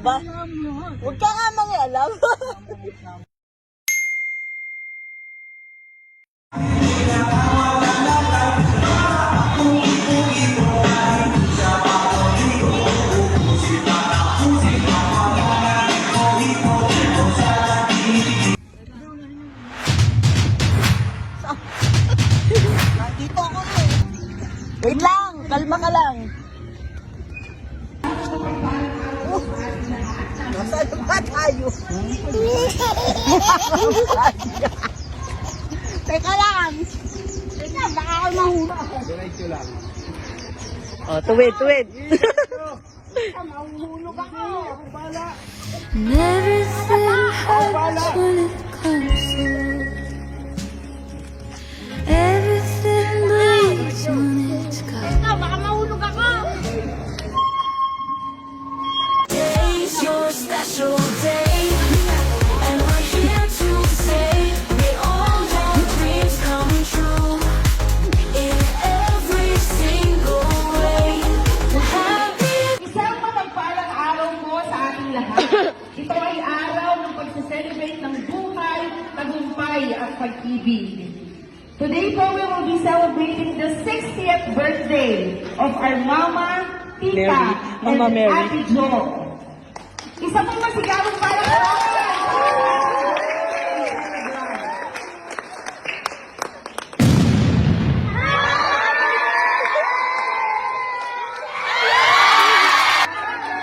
ba? Huwag ka nga mangialam. Dito ako eh. Wait lang, kalma ka lang. Nasaan ba tayo? Teka lang. Teka, baka ako mahula ako. Diretso lang. Oh, tuwid, tuwid. Mahuhulog ako. Ako bala. And everything hurts when it comes through. Everything bleeds when it's gone. Baka mahulog ako. Today's your special day, and we're here to say may all your dreams come true. In every single way, we're happy. Isang mapagpalang araw po sa ating lahat. Ito ay araw ng pagse-celebrate ng buhay, tagumpay at pag-ibig. Today po, we will be celebrating the 60th birthday of our Mama, Tita, Mary. Mama and Mary. Ate Jo. Isa pong masigabong palakpakan!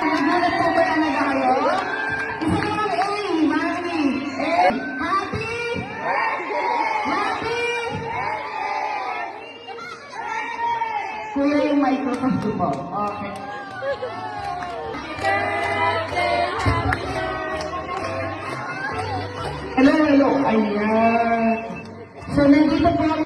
Nagulat po ba na nag-ayo? Isa naman, Mami, happy! Happy! Kuya yung microphone ko po. Okay. Hello, hello. Ayan. So, nandito po